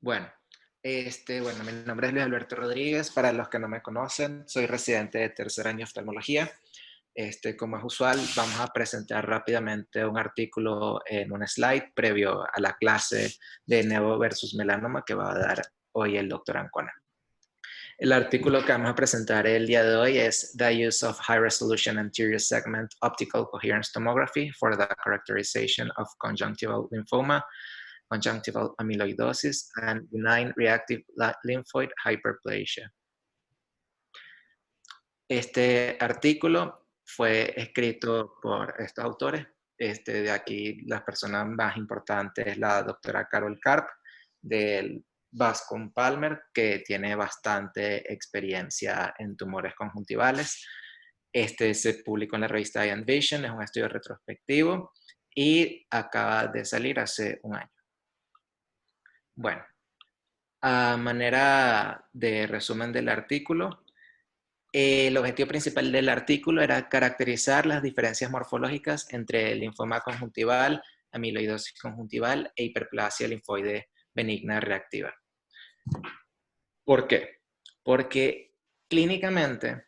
Bueno, bueno, mi nombre es Luis Alberto Rodríguez. Para los que no me conocen, soy residente de tercer año de oftalmología. Como es usual, vamos a presentar rápidamente un artículo en un slide previo a la clase de Nevo versus Melanoma que va a dar hoy el doctor Ancona. El artículo que vamos a presentar el día de hoy es The Use of High Resolution Anterior Segment Optical Coherence Tomography for the Characterization of Conjunctival Lymphoma, Conjunctival Amyloidosis, and Benign Reactive Lymphoid Hyperplasia. Este artículo fue escrito por estos autores. De aquí, las personas más importantes es la doctora Carol Karp, del Bascom Palmer, que tiene bastante experiencia en tumores conjuntivales. Se publicó en la revista Eye and Vision, es un estudio retrospectivo y acaba de salir hace un año. Bueno, a manera de resumen del artículo, el objetivo principal del artículo era caracterizar las diferencias morfológicas entre el linfoma conjuntival, amiloidosis conjuntival e hiperplasia linfoide benigna reactiva. ¿Por qué? Porque clínicamente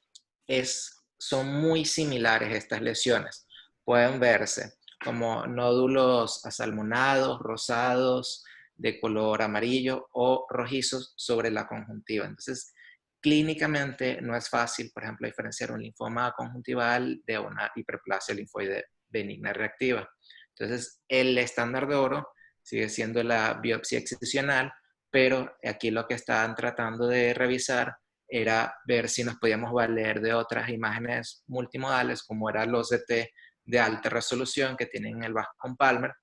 son muy similares estas lesiones. Pueden verse como nódulos asalmonados, rosados, de color amarillo o rojizos sobre la conjuntiva. Entonces, clínicamente no es fácil, por ejemplo, diferenciar un linfoma conjuntival de una hiperplasia linfoide benigna reactiva. Entonces, el estándar de oro sigue siendo la biopsia excisional, pero aquí lo que estaban tratando de revisar era ver si nos podíamos valer de otras imágenes multimodales, como era el OCT de alta resolución que tienen el Bascom Palmer,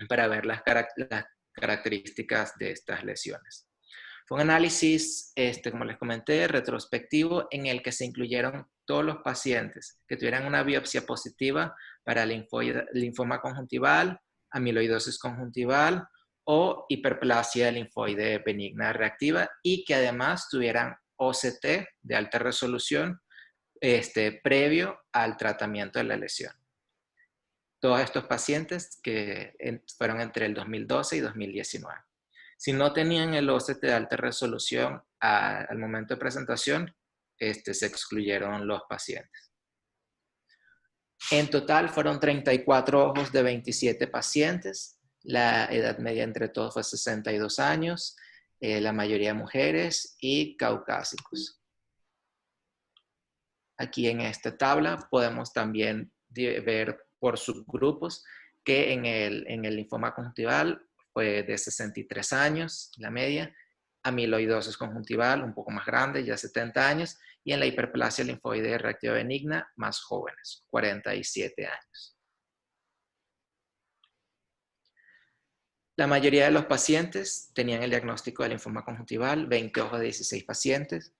para ver las características de estas lesiones. Fue un análisis, como les comenté, retrospectivo, en el que se incluyeron todos los pacientes que tuvieran una biopsia positiva para linfoma conjuntival, amiloidosis conjuntival o hiperplasia linfoide benigna reactiva, y que además tuvieran OCT de alta resolución previo al tratamiento de la lesión. Todos estos pacientes que fueron entre el 2012 y 2019. Si no tenían el OCT de alta resolución al momento de presentación, se excluyeron los pacientes. En total fueron 34 ojos de 27 pacientes. La edad media entre todos fue 62 años, la mayoría mujeres y caucásicos. Aquí en esta tabla podemos también ver por subgrupos que en el linfoma conjuntival fue de 63 años, la media, amiloidosis conjuntival un poco más grande, ya 70 años, y en la hiperplasia linfoide reactiva benigna, más jóvenes, 47 años. La mayoría de los pacientes tenían el diagnóstico de linfoma conjuntival, 20 ojos de 16 pacientes,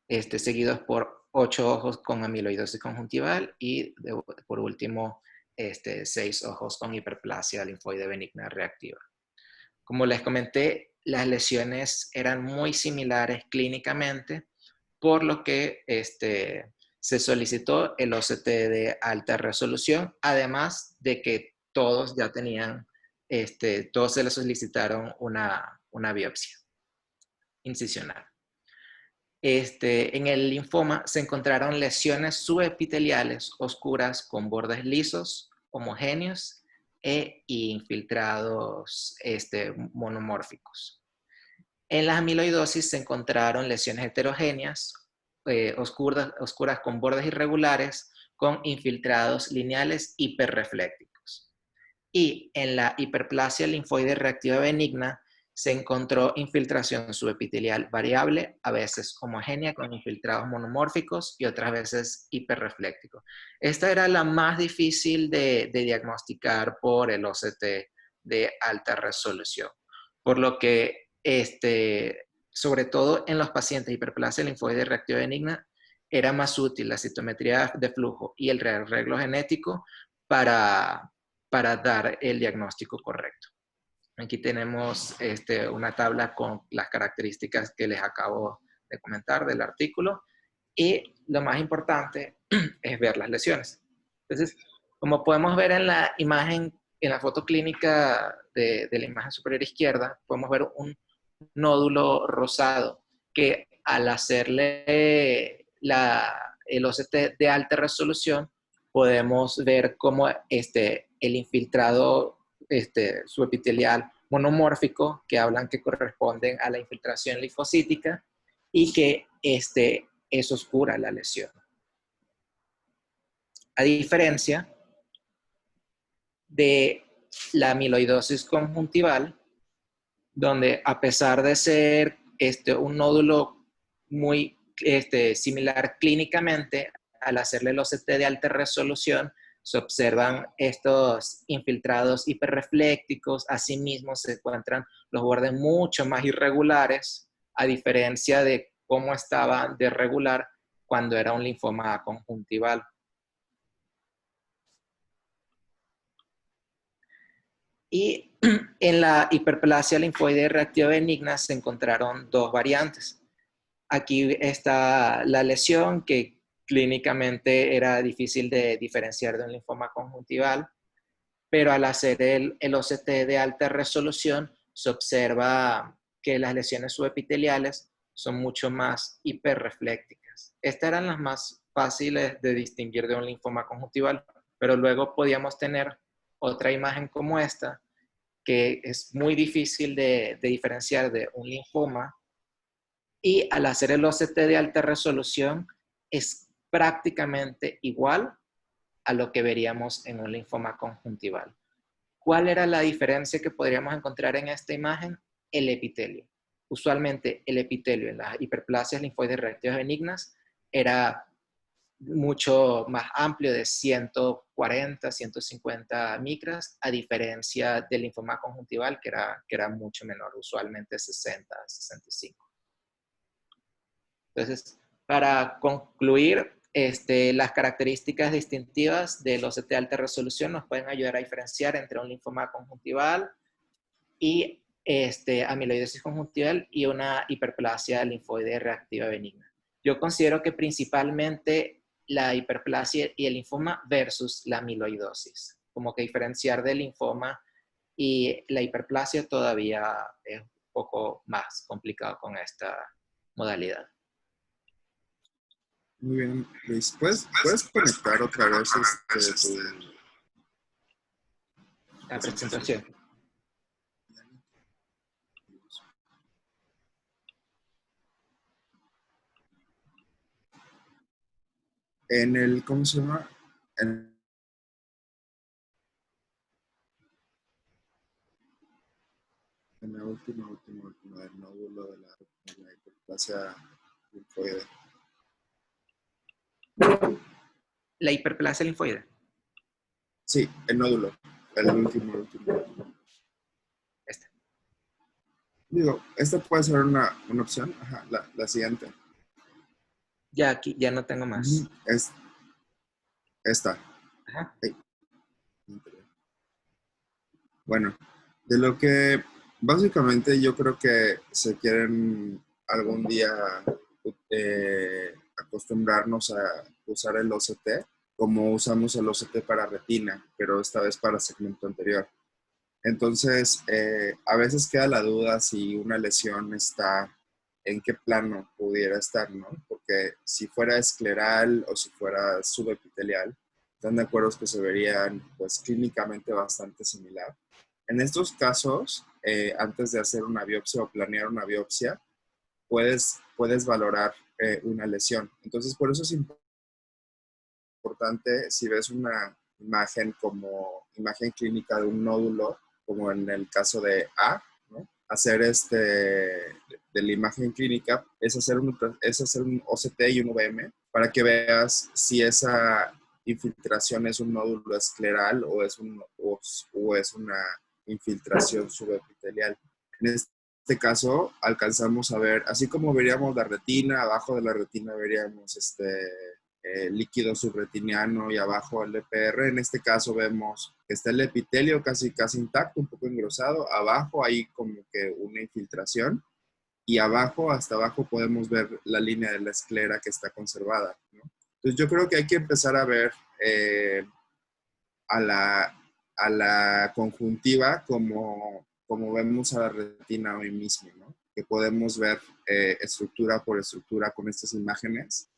seguidos por 8 ojos con amiloidosis conjuntival y por último 6 ojos con hiperplasia linfoide benigna reactiva. Como les comenté, las lesiones eran muy similares clínicamente, por lo que se solicitó el OCT de alta resolución, además de que todos ya tenían, todos se les solicitaron una biopsia incisional. En el linfoma se encontraron lesiones subepiteliales oscuras con bordes lisos, homogéneos e infiltrados monomórficos. En la amiloidosis se encontraron lesiones heterogéneas, oscuras con bordes irregulares, con infiltrados lineales hiperreflécticos. Y en la hiperplasia linfoide reactiva benigna se encontró infiltración subepitelial variable, a veces homogénea con infiltrados monomórficos y otras veces hiperreflécticos. Esta era la más difícil de diagnosticar por el OCT de alta resolución, por lo que sobre todo en los pacientes hiperplasia linfoide reactiva benigna era más útil la citometría de flujo y el arreglo genético para dar el diagnóstico correcto. Aquí tenemos una tabla con las características que les acabo de comentar del artículo, y lo más importante es ver las lesiones. Entonces, como podemos ver en la imagen, en la foto clínica de la imagen superior izquierda, podemos ver nódulo rosado, que al hacerle el OCT de alta resolución, podemos ver cómo el infiltrado subepitelial monomórfico, que hablan que corresponden a la infiltración linfocítica, y que eso oscura la lesión. A diferencia de la amiloidosis conjuntival, donde a pesar de ser un nódulo muy similar clínicamente, al hacerle el OCT de alta resolución, se observan estos infiltrados hiperreflécticos, asimismo se encuentran los bordes mucho más irregulares, a diferencia de cómo estaba de regular cuando era un linfoma conjuntival. Y en la hiperplasia linfoide reactiva benigna se encontraron dos variantes. Aquí está la lesión, que clínicamente era difícil de diferenciar de un linfoma conjuntival, pero al hacer el OCT de alta resolución se observa que las lesiones subepiteliales son mucho más hiperreflécticas. Estas eran las más fáciles de distinguir de un linfoma conjuntival, pero luego podíamos tener otra imagen como esta, que es muy difícil de diferenciar de un linfoma, y al hacer el OCT de alta resolución es prácticamente igual a lo que veríamos en un linfoma conjuntival. ¿Cuál era la diferencia que podríamos encontrar en esta imagen? El epitelio. Usualmente el epitelio en las hiperplasias linfoides reactivas benignas era mucho más amplio, de 140, 150 micras, a diferencia del linfoma conjuntival, que era mucho menor, usualmente 60, 65. Entonces, para concluir, las características distintivas del OCT de alta resolución nos pueden ayudar a diferenciar entre un linfoma conjuntival y amiloidosis conjuntival y una hiperplasia linfoide reactiva benigna. Yo considero que principalmente la hiperplasia y el linfoma versus la amiloidosis. Como que diferenciar del linfoma y la hiperplasia todavía es un poco más complicado con esta modalidad. Muy bien, Luis. ¿Puedes conectar otra vez La presentación. En el, ¿cómo se llama? En la última del nódulo de la hiperplasia linfoide. La hiperplasia linfoide. Sí, el nódulo. El último. Este. Digo, esta puede ser una opción. Ajá, la siguiente. Ya aquí, ya no tengo más. Es esta. Ajá. Hey. Bueno, de lo que básicamente yo creo que se quieren algún día acostumbrarnos a usar el OCT como usamos el OCT para retina, pero esta vez para segmento anterior. Entonces, a veces queda la duda si una lesión está, en qué plano pudiera estar, ¿no? Porque si fuera escleral o si fuera subepitelial, están de acuerdo que se verían, pues, clínicamente bastante similar. En estos casos, antes de hacer una biopsia o planear una biopsia, puedes valorar una lesión. Entonces, por eso es importante, si ves una imagen como imagen clínica de un nódulo, como en el caso de A, ¿no? Hacer de la imagen clínica es hacer un OCT y un VM para que veas si esa infiltración es un nódulo escleral o es una infiltración subepitelial. En este caso, alcanzamos a ver, así como veríamos la retina, abajo de la retina veríamos líquido subretiniano y abajo el EPR. En este caso vemos que está el epitelio casi intacto, un poco engrosado. Abajo hay como que una infiltración y abajo, hasta abajo, podemos ver la línea de la esclera que está conservada, ¿no? Entonces yo creo que hay que empezar a ver a la conjuntiva como vemos a la retina hoy mismo, ¿no? que podemos ver estructura por estructura con estas imágenes,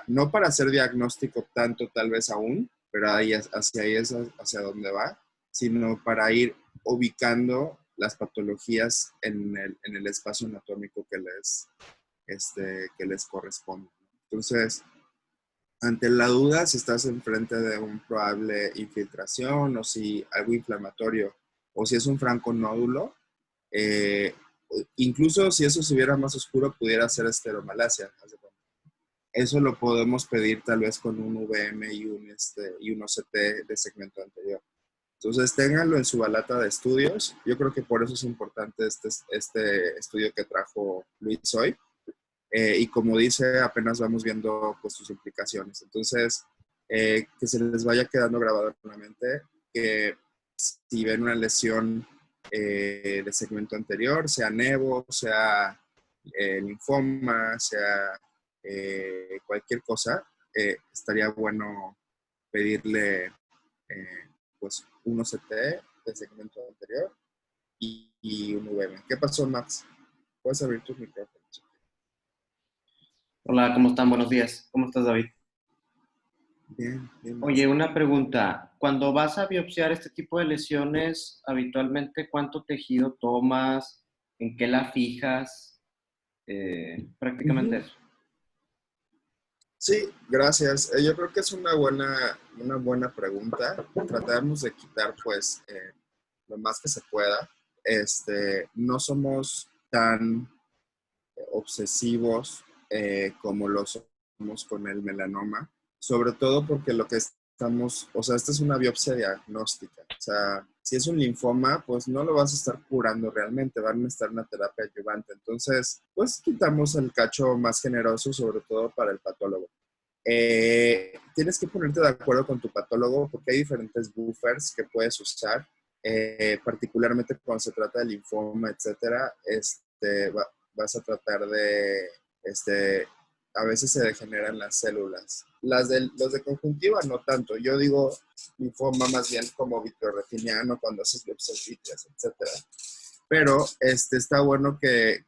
no para hacer diagnóstico tanto tal vez aún, pero hacia ahí es hacia donde va, sino para ir ubicando las patologías en el espacio anatómico que les corresponde. Entonces, ante la duda, si estás enfrente de un probable infiltración o si algo inflamatorio o si es un franconódulo, incluso si eso se viera más oscuro, pudiera ser esteromalacia. Eso lo podemos pedir tal vez con un VM y un OCT de segmento anterior. Entonces, ténganlo en su balata de estudios. Yo creo que por eso es importante este estudio que trajo Luis hoy. Y como dice, apenas vamos viendo pues, sus implicaciones. Entonces, que se les vaya quedando grabado en la mente que si ven una lesión de segmento anterior, sea nevo, sea linfoma, sea cualquier cosa, estaría bueno pedirle pues un OCT de segmento anterior y un VM. ¿Qué pasó, Max? ¿Puedes abrir tus micrófonos? Hola, ¿cómo están? Buenos días. ¿Cómo estás, David? Bien, bien. Oye, una pregunta. Cuando vas a biopsiar este tipo de lesiones, habitualmente, ¿cuánto tejido tomas? ¿En qué la fijas? Prácticamente eso. Sí, gracias. Yo creo que es una buena pregunta. Tratamos de quitar, pues, lo más que se pueda. No somos tan obsesivos como lo somos con el melanoma, sobre todo porque lo que o sea, esta es una biopsia diagnóstica. O sea, si es un linfoma, pues no lo vas a estar curando realmente, van a estar una terapia adyuvante. Entonces, pues quitamos el cacho más generoso, sobre todo para el patólogo. Tienes que ponerte de acuerdo con tu patólogo porque hay diferentes buffers que puedes usar, particularmente cuando se trata de linfoma, etcétera. Vas a tratar de, a veces se degeneran las células. Los de conjuntiva no tanto. Yo digo linfoma más bien como vitrorretiniano cuando haces biopsias vítreas, etcétera. Pero está bueno que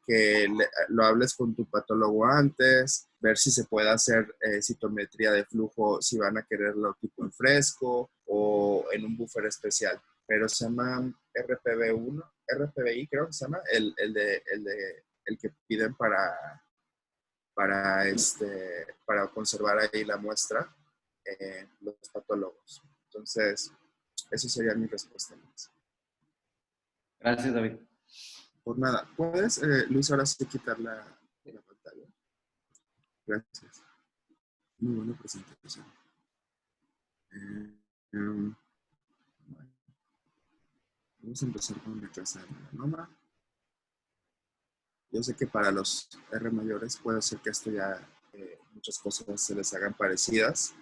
lo hables con tu patólogo antes, ver si se puede hacer citometría de flujo, si van a quererlo tipo en fresco o en un buffer especial. Pero se llama RPB1, RPBI creo que se llama, el que piden para conservar ahí la muestra, los patólogos. Entonces, eso sería mi respuesta. Gracias, David. Por nada. ¿Puedes, Luis, ahora sí quitar la pantalla? Gracias. Muy buena presentación. Bueno. Vamos a empezar con la clase de melanoma. Yo sé que para los R mayores puede ser que esto ya muchas cosas se les hagan parecidas,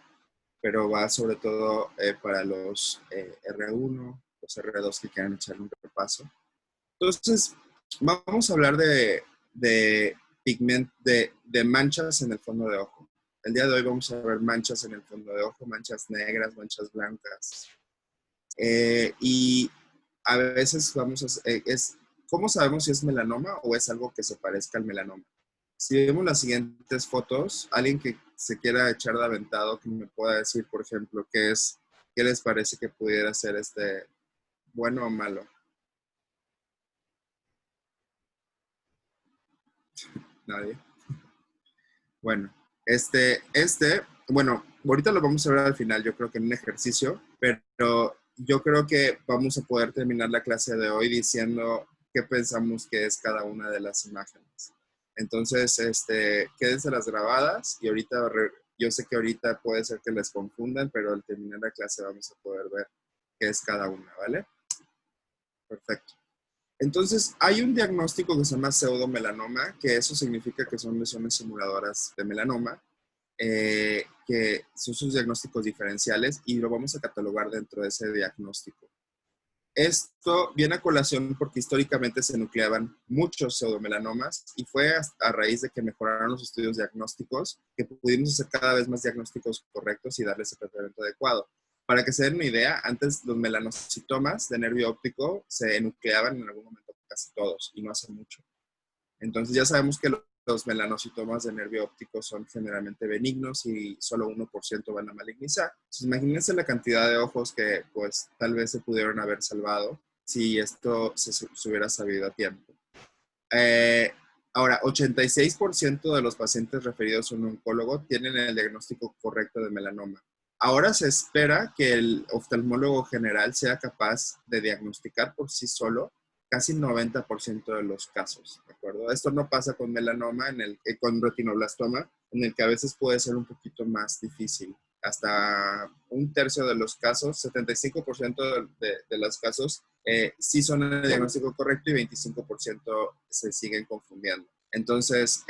pero va sobre todo para los R1, los R2 que quieran echar un repaso. Entonces, vamos a hablar de manchas en el fondo de ojo. El día de hoy vamos a ver manchas en el fondo de ojo, manchas negras, manchas blancas. Y a veces ¿cómo sabemos si es melanoma o es algo que se parezca al melanoma? Si vemos las siguientes fotos, alguien que se quiera echar de aventado, que me pueda decir, por ejemplo, qué les parece que pudiera ser bueno o malo. Nadie. Bueno, bueno, ahorita lo vamos a ver al final, yo creo que en un ejercicio, pero yo creo que vamos a poder terminar la clase de hoy diciendo qué pensamos que es cada una de las imágenes. Entonces, quédense las grabadas y ahorita, yo sé que ahorita puede ser que les confundan, pero al terminar la clase vamos a poder ver qué es cada una, ¿vale? Perfecto. Entonces, hay un diagnóstico que se llama pseudomelanoma, que eso significa que son lesiones simuladoras de melanoma, que son sus diagnósticos diferenciales y lo vamos a catalogar dentro de ese diagnóstico. Esto viene a colación porque históricamente se nucleaban muchos pseudomelanomas y fue a raíz de que mejoraron los estudios diagnósticos que pudimos hacer cada vez más diagnósticos correctos y darles el tratamiento adecuado. Para que se den una idea, antes los melanocitomas de nervio óptico se nucleaban en algún momento casi todos y no hace mucho. Entonces ya sabemos que los melanocitomas de nervio óptico son generalmente benignos y solo 1% van a malignizar. Entonces, imagínense la cantidad de ojos que pues tal vez se pudieron haber salvado si esto se hubiera sabido a tiempo. Ahora, 86% de los pacientes referidos a un oncólogo tienen el diagnóstico correcto de melanoma. Ahora se espera que el oftalmólogo general sea capaz de diagnosticar por sí solo casi 90% de los casos, ¿de acuerdo? Esto no pasa con melanoma, con retinoblastoma, en el que a veces puede ser un poquito más difícil. Hasta un tercio de los casos, 75% de los casos, sí son el diagnóstico correcto y 25% se siguen confundiendo. Entonces,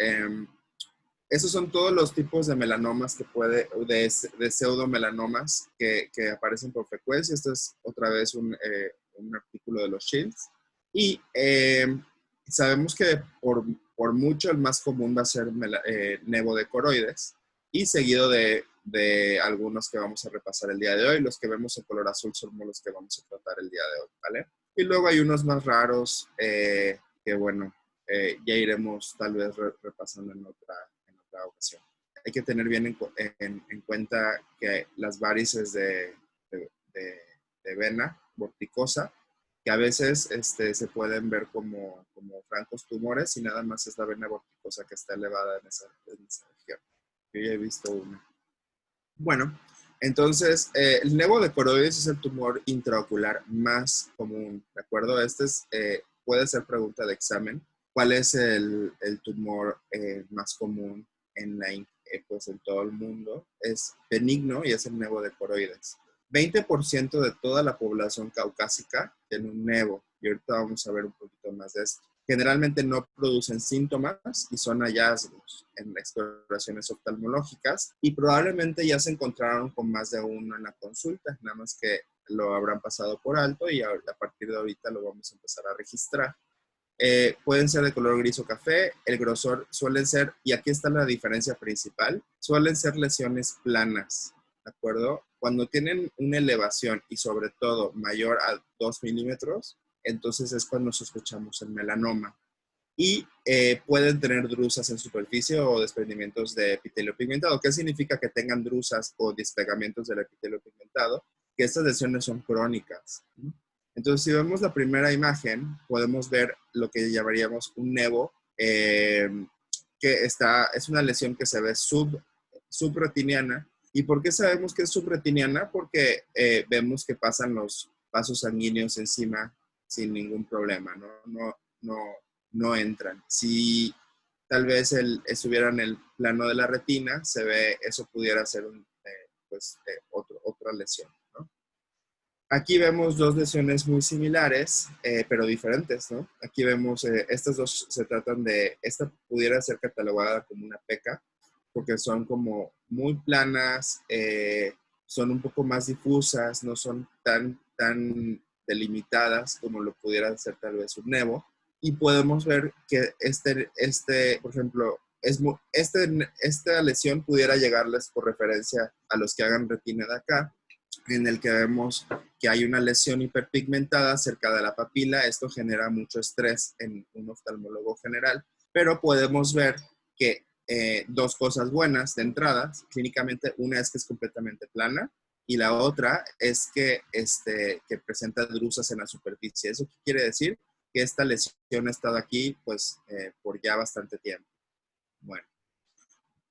esos son todos los tipos de melanomas de pseudomelanomas que aparecen por frecuencia. Esto es otra vez un artículo de los Shields. Y sabemos que por mucho el más común va a ser nevo de coroides y seguido de algunos que vamos a repasar el día de hoy. Los que vemos en color azul son los que vamos a tratar el día de hoy, ¿vale? Y luego hay unos más raros que, bueno, ya iremos tal vez repasando en otra ocasión. Hay que tener bien en cuenta que las varices de vena vorticosa, que a veces se pueden ver como francos tumores y nada más es la vena vorticosa que está elevada en esa región. Yo ya he visto una. Bueno, entonces el nevo de coroides es el tumor intraocular más común, ¿de acuerdo? Puede ser pregunta de examen. ¿Cuál es el tumor más común pues en todo el mundo? Es benigno y es el nevo de coroides. 20% de toda la población caucásica tiene un nevo, y ahorita vamos a ver un poquito más de esto. Generalmente no producen síntomas y son hallazgos en exploraciones oftalmológicas y probablemente ya se encontraron con más de uno en la consulta, nada más que lo habrán pasado por alto y a partir de ahorita lo vamos a empezar a registrar. Pueden ser de color gris o café, el grosor suelen ser, y aquí está la diferencia principal, suelen ser lesiones planas, ¿de acuerdo? Cuando tienen una elevación y sobre todo mayor a 2 milímetros, entonces es cuando sospechamos el melanoma. Y pueden tener drusas en superficie o desprendimientos de epitelio pigmentado. ¿Qué significa que tengan drusas o despegamientos del epitelio pigmentado? Que estas lesiones son crónicas, ¿no? Entonces, si vemos la primera imagen, podemos ver lo que llamaríamos un nevo, que es una lesión que se ve subretiniana. ¿Y por qué sabemos que es subretiniana? Porque vemos que pasan los vasos sanguíneos encima sin ningún problema, no entran. Si tal vez estuviera en el plano de la retina, eso pudiera ser otra lesión, ¿no? Aquí vemos dos lesiones muy similares, pero diferentes, ¿no? Aquí vemos, estas dos se tratan esta pudiera ser catalogada como una peca, porque son como muy planas, son un poco más difusas, no son tan delimitadas como lo pudiera ser tal vez un nevo. Y podemos ver que por ejemplo, esta lesión pudiera llegarles por referencia a los que hagan retina de acá, en el que vemos que hay una lesión hiperpigmentada cerca de la papila. Esto genera mucho estrés en un oftalmólogo general, pero podemos ver que dos cosas buenas de entrada, clínicamente, una es que es completamente plana y la otra es que presenta drusas en la superficie. ¿Eso qué quiere decir? Que esta lesión ha estado aquí pues por ya bastante tiempo. Bueno,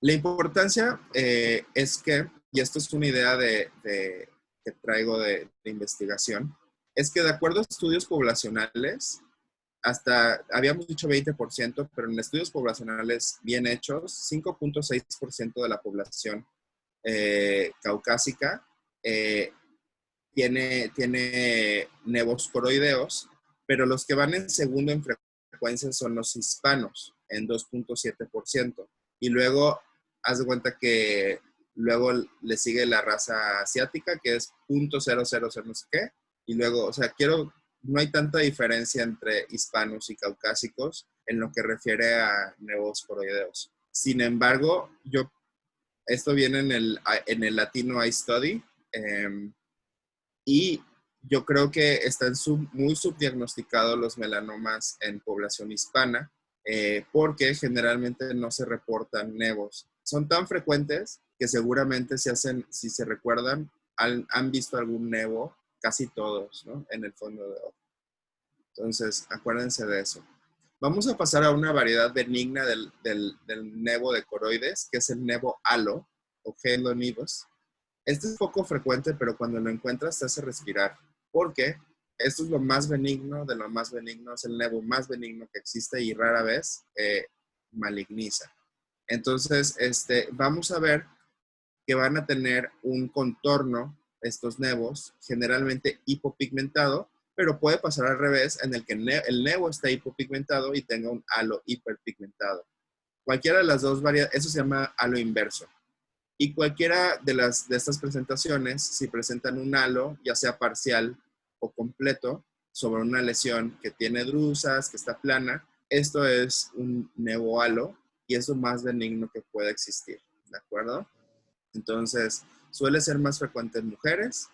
la importancia es que, y esto es una idea que traigo de investigación, es que de acuerdo a estudios poblacionales, hasta habíamos dicho 20%, pero en estudios poblacionales bien hechos, 5.6% de la población caucásica tiene nevos coroideos, pero los que van en segundo en frecuencia son los hispanos, en 2.7%. Y luego, haz de cuenta que luego le sigue la raza asiática, que es 0.000 no sé qué. Y luego, o sea, no hay tanta diferencia entre hispanos y caucásicos en lo que refiere a nevos coroideos. Sin embargo, esto viene en el Latino iStudy, y yo creo que están muy subdiagnosticados los melanomas en población hispana. porque generalmente no se reportan nevos. Son tan frecuentes que seguramente si se recuerdan, han visto algún nevo, casi todos, ¿no? En el fondo de ojo. Entonces, acuérdense de eso. Vamos a pasar a una variedad benigna del nevo de coroides, que es el nevo halo o halo nevus. Este es poco frecuente, pero cuando lo encuentras te hace respirar, porque esto es lo más benigno de lo más benigno, es el nevo más benigno que existe y rara vez maligniza. Entonces, vamos a ver que van a tener un contorno, estos nevos, generalmente hipopigmentado, pero puede pasar al revés, en el que el nevo está hipopigmentado y tenga un halo hiperpigmentado. Cualquiera de las dos variedades, eso se llama halo inverso. Y cualquiera de estas presentaciones, si presentan un halo, ya sea parcial o completo, sobre una lesión que tiene drusas, que está plana, esto es un nevohalo y es lo más benigno que puede existir, ¿de acuerdo? Entonces, suele ser más frecuente en mujeres.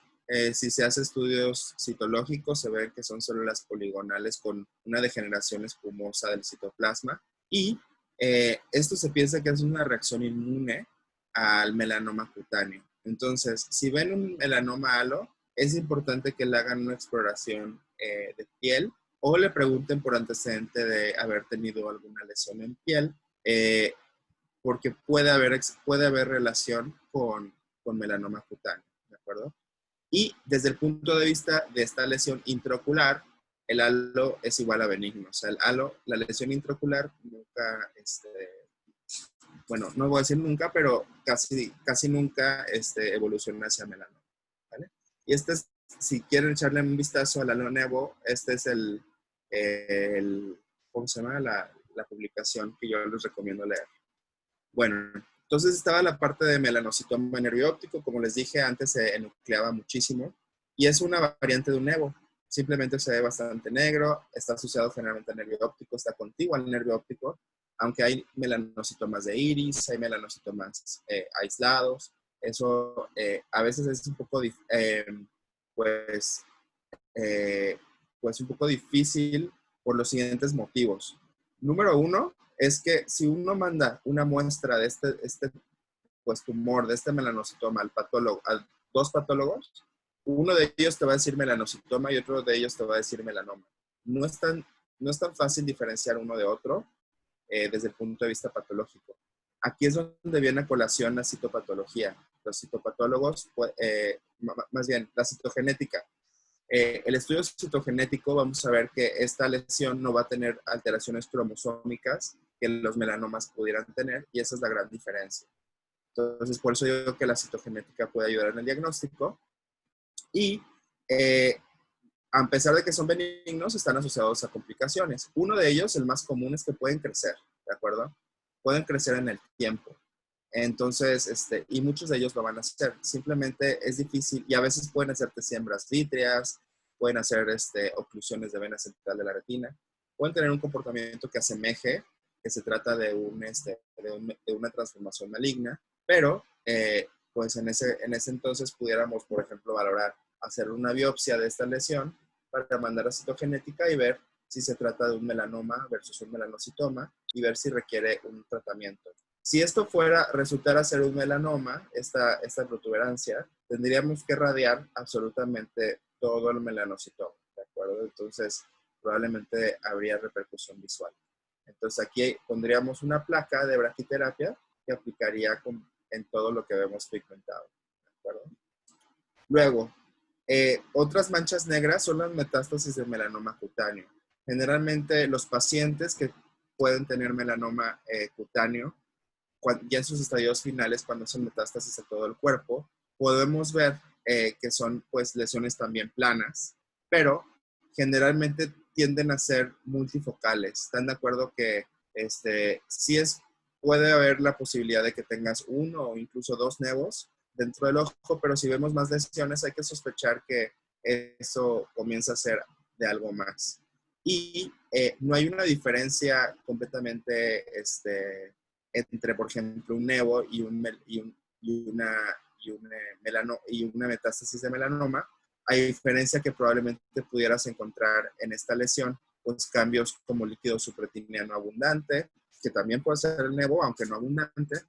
Si se hace estudios citológicos, se ve que son células poligonales con una degeneración espumosa del citoplasma. Y esto se piensa que es una reacción inmune al melanoma cutáneo. Entonces, si ven un melanoma halo, es importante que le hagan una exploración de piel o le pregunten por antecedente de haber tenido alguna lesión en piel, porque puede haber relación con melanoma cutáneo, ¿de acuerdo? Y desde el punto de vista de esta lesión intraocular, el halo es igual a benigno. O sea, el halo, la lesión intraocular nunca, bueno, no voy a decir nunca, pero casi nunca evoluciona hacia melanoma, ¿vale? Y si quieren echarle un vistazo al halo nevo, este es ¿cómo se llama? La publicación que yo les recomiendo leer. Bueno, entonces estaba la parte de melanocitoma nervio óptico, como les dije, antes se enucleaba muchísimo, y es una variante de un nevo. Simplemente se ve bastante negro, está asociado generalmente al nervio óptico, está contiguo al nervio óptico, aunque hay melanocitomas de iris, hay melanocitomas aislados. Eso a veces es un poco, pues un poco difícil por los siguientes motivos. Número uno es que si uno manda una muestra de pues, tumor, de este melanocitoma al patólogo, a dos patólogos, uno de ellos te va a decir melanocitoma y otro de ellos te va a decir melanoma. No es tan fácil diferenciar uno de otro desde el punto de vista patológico. Aquí es donde viene a colación la citopatología. Los citopatólogos, más bien la citogenética. El estudio citogenético, vamos a ver que esta lesión no va a tener alteraciones cromosómicas que los melanomas pudieran tener, y esa es la gran diferencia. Entonces, por eso digo que la citogenética puede ayudar en el diagnóstico. Y a pesar de que son benignos, están asociados a complicaciones. Uno de ellos, el más común, es que pueden crecer, ¿de acuerdo? Pueden crecer en el tiempo. Entonces, y muchos de ellos lo van a hacer. Simplemente es difícil y a veces pueden hacerte siembras vítreas, pueden hacer oclusiones de vena central de la retina, pueden tener un comportamiento que asemeje que se trata de una transformación maligna, pero pues en ese entonces pudiéramos, por ejemplo, valorar hacer una biopsia de esta lesión para mandar a citogenética y ver si se trata de un melanoma versus un melanocitoma y ver si requiere un tratamiento. Si esto resultara ser un melanoma, esta protuberancia, tendríamos que radiar absolutamente todo el melanocitoma, ¿de acuerdo? Entonces, probablemente habría repercusión visual. Entonces, aquí pondríamos una placa de braquiterapia que aplicaría en todo lo que vemos pigmentado, ¿de acuerdo? Luego, otras manchas negras son las metástasis de melanoma cutáneo. Generalmente, los pacientes que pueden tener melanoma cutáneo, ya en sus estadios finales, cuando son metástasis a todo el cuerpo, podemos ver que son pues lesiones también planas, pero generalmente tienden a ser multifocales. ¿Están de acuerdo que puede haber la posibilidad de que tengas uno o incluso dos nevos dentro del ojo, pero si vemos más lesiones hay que sospechar que eso comienza a ser de algo más. Y no hay una diferencia completamente entre, por ejemplo, un nevo y una metástasis de melanoma, a diferencia que probablemente pudieras encontrar en esta lesión pues cambios como líquido supretiniano abundante, que también puede ser el nevo, aunque no abundante,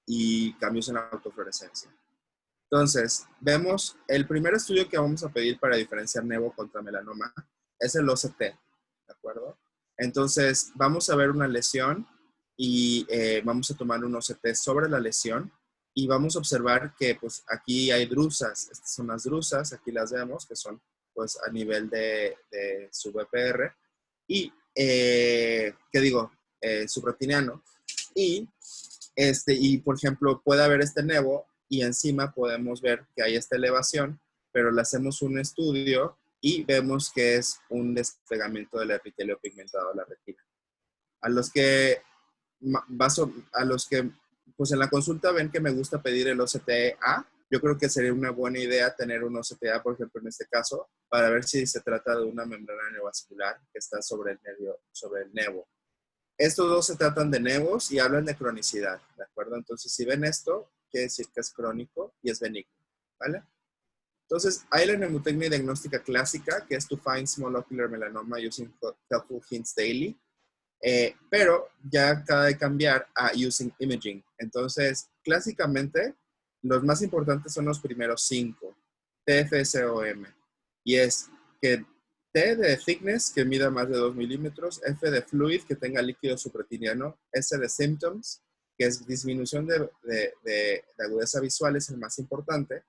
y cambios en la autofluorescencia. Entonces, vemos, el primer estudio que vamos a pedir para diferenciar nevo contra melanoma es el OCT, ¿de acuerdo? Entonces, vamos a ver una lesión y vamos a tomar un OCT sobre la lesión y vamos a observar que pues aquí hay drusas. Estas son las drusas, aquí las vemos, que son pues a nivel de su BPR y, ¿qué digo? Subretiniano. Y, por ejemplo, puede haber este nevo y encima podemos ver que hay esta elevación, pero le hacemos un estudio y vemos que es un despegamiento del epitelio pigmentado de la retina. A los que, pues en la consulta ven que me gusta pedir el OCTA, yo creo que sería una buena idea tener un OCTA, por ejemplo, en este caso, para ver si se trata de una membrana neovascular que está sobre el nervio, sobre el nevo. Estos dos se tratan de nevos y hablan de cronicidad, ¿de acuerdo? Entonces, si ven esto, quiere decir que es crónico y es benigno, ¿vale? Entonces, hay la mnemotecnia diagnóstica clásica, que es to find small ocular melanoma using helpful hints daily, pero ya acaba de cambiar a using imaging. Entonces, clásicamente, los más importantes son los primeros 5, TFSOM, y es que T de thickness, que mida más de 2 milímetros, F de fluid, que tenga líquido supretiniano, S de symptoms, que es disminución de agudeza visual, es el más importante.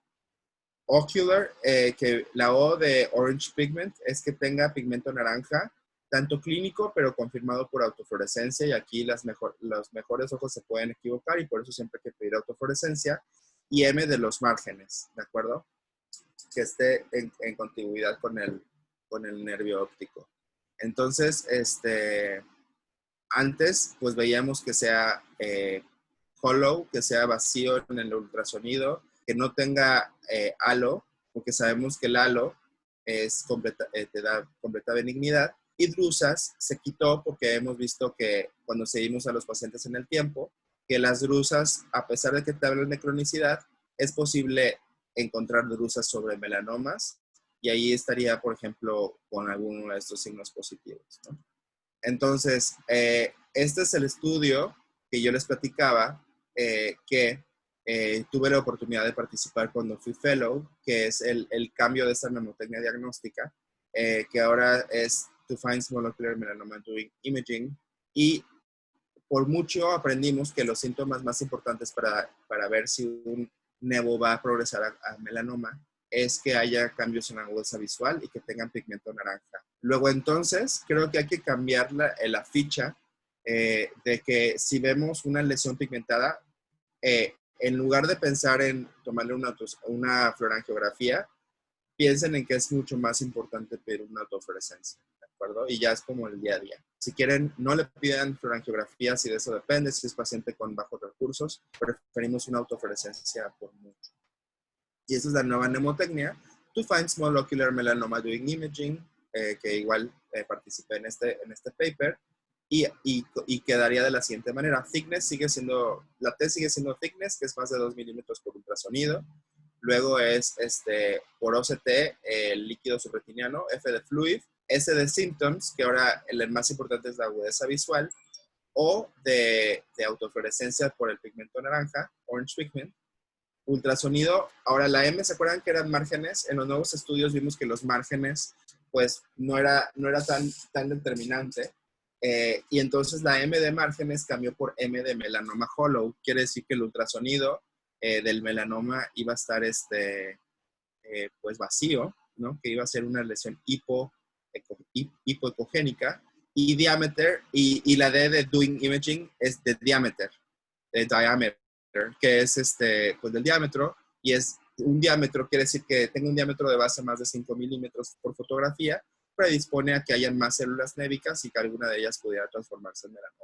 Ocular, que la O de orange pigment, es que tenga pigmento naranja, tanto clínico, pero confirmado por autofluorescencia, y aquí los mejores ojos se pueden equivocar, y por eso siempre hay que pedir autofluorescencia. Y M de los márgenes, ¿de acuerdo? Que esté en contigüidad con el nervio óptico. Entonces, antes, pues veíamos que sea hollow, que sea vacío en el ultrasonido, que no tenga halo, porque sabemos que el halo te da completa benignidad. Y drusas se quitó porque hemos visto que cuando seguimos a los pacientes en el tiempo, que las drusas, a pesar de que te hablan de cronicidad, es posible encontrar drusas sobre melanomas, y ahí estaría, por ejemplo, con alguno de estos signos positivos, ¿no? Entonces, este es el estudio que yo les platicaba, que tuve la oportunidad de participar cuando fui fellow, que es el cambio de esta mnemotecnia diagnóstica, que ahora es to find small ocular melanoma doing imaging, y por mucho aprendimos que los síntomas más importantes para ver si un nevo va a progresar a melanoma es que haya cambios en la agudeza visual y que tengan pigmento naranja. Luego, entonces, creo que hay que cambiar la ficha de que si vemos una lesión pigmentada, en lugar de pensar en tomarle una fluorangiografía, piensen en que es mucho más importante pedir una autofluorescencia, ¿de acuerdo? Y ya es como el día a día. Si quieren, no le pidan fluorangiografía, si de eso depende, si es paciente con bajos recursos, preferimos una autofluorescencia por mucho. Y esa es la nueva mnemotecnia, to find small ocular melanoma doing imaging, que igual participé en este paper, y quedaría de la siguiente manera. Thickness sigue siendo, la T sigue siendo thickness, que es más de 2 milímetros por ultrasonido. Luego es por OCT, el líquido subretiniano, F de fluid, S de symptoms, que ahora el más importante es la agudeza visual, O de autofluorescencia por el pigmento naranja, orange pigment. Ultrasonido, ahora la M, ¿se acuerdan que eran márgenes? En los nuevos estudios vimos que los márgenes, pues, no era tan determinante. Y entonces la M de márgenes cambió por M de melanoma hollow. Quiere decir que el ultrasonido del melanoma iba a estar pues vacío, ¿no? Que iba a ser una lesión hipoecogénica. Y diameter, y la D de doing imaging es de diameter, que es pues del diámetro, y es un diámetro, quiere decir que tenga un diámetro de base más de 5 milímetros por fotografía, predispone a que hayan más células névicas y que alguna de ellas pudiera transformarse en melanoma.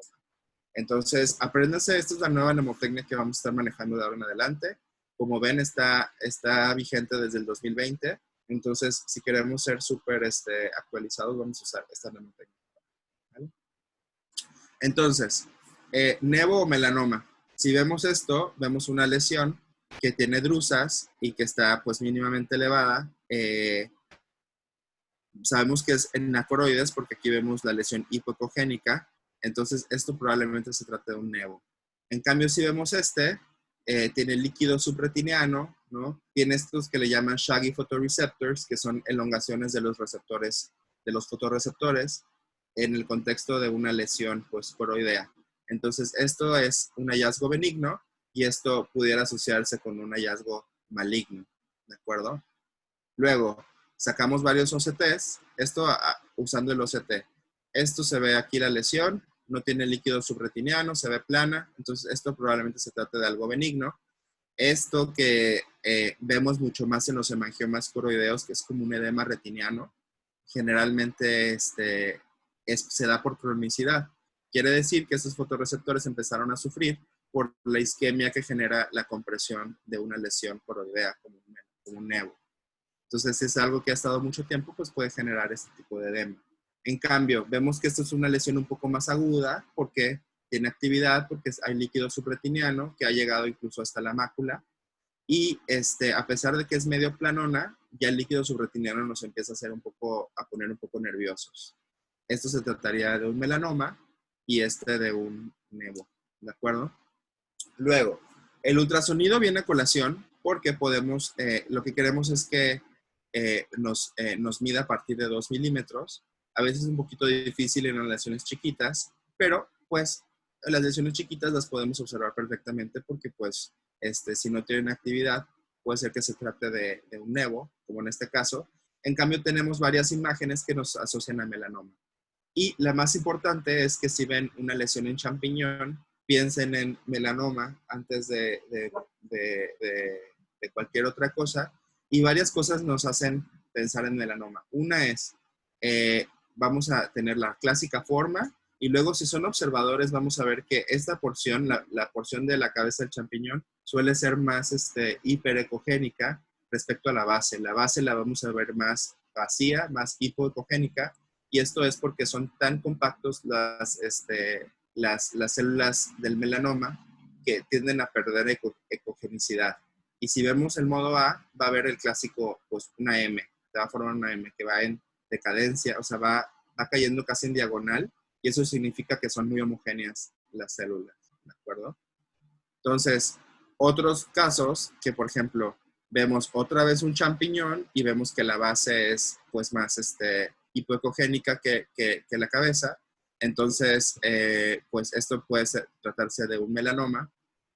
Entonces, apréndanse, esta es la nueva mnemotecnia que vamos a estar manejando de ahora en adelante. Como ven, está vigente desde el 2020. Entonces, si queremos ser súper actualizados, vamos a usar esta mnemotecnia. ¿Vale? Entonces, nevo o melanoma. Si vemos esto, vemos una lesión que tiene drusas y que está pues mínimamente elevada. Sabemos que es en acoroides porque aquí vemos la lesión hipoecogénica, entonces esto probablemente se trate de un nevo. En cambio, si vemos tiene líquido subretiniano, ¿no? Tiene estos que le llaman shaggy photoreceptors, que son elongaciones de los receptores, de los fotorreceptores, en el contexto de una lesión pues, coroidea. Entonces, esto es un hallazgo benigno y esto pudiera asociarse con un hallazgo maligno, ¿de acuerdo? Luego, sacamos varios OCTs, esto usando el OCT. Esto se ve aquí la lesión, no tiene líquido subretiniano, se ve plana, entonces esto probablemente se trate de algo benigno. Esto que vemos mucho más en los hemangiomas coroideos, que es como un edema retiniano, generalmente se da por cronicidad. Quiere decir que estos fotorreceptores empezaron a sufrir por la isquemia que genera la compresión de una lesión coroidea como un nevo. Entonces, si es algo que ha estado mucho tiempo, pues puede generar este tipo de edema. En cambio, vemos que esto es una lesión un poco más aguda porque tiene actividad, porque hay líquido subretiniano que ha llegado incluso hasta la mácula. Y a pesar de que es medio planona, ya el líquido subretiniano nos empieza a poner un poco nerviosos. Esto se trataría de un melanoma y de un nevo, ¿de acuerdo? Luego, el ultrasonido viene a colación porque lo que queremos es que nos mida a partir de 2 milímetros. A veces es un poquito difícil en las lesiones chiquitas, pero pues las lesiones chiquitas las podemos observar perfectamente porque pues si no tienen actividad, puede ser que se trate de un nevo, como en este caso. En cambio, tenemos varias imágenes que nos asocian a melanoma. Y la más importante es que si ven una lesión en champiñón, piensen en melanoma antes de cualquier otra cosa. Y varias cosas nos hacen pensar en melanoma. Una es, vamos a tener la clásica forma, y luego si son observadores vamos a ver que esta porción, la porción de la cabeza del champiñón, suele ser más hiperecogénica respecto a la base. La base la vamos a ver más vacía, más hipoecogénica, y esto es porque son tan compactos las células del melanoma que tienden a perder ecogenicidad. Y si vemos el modo A, va a haber el clásico, pues una M, te va a formar una M que va en decadencia, o sea, va cayendo casi en diagonal, y eso significa que son muy homogéneas las células, ¿de acuerdo? Entonces, otros casos que, por ejemplo, vemos otra vez un champiñón y vemos que la base es, pues, más hipoecogénica que la cabeza. Entonces, pues, esto puede tratarse de un melanoma.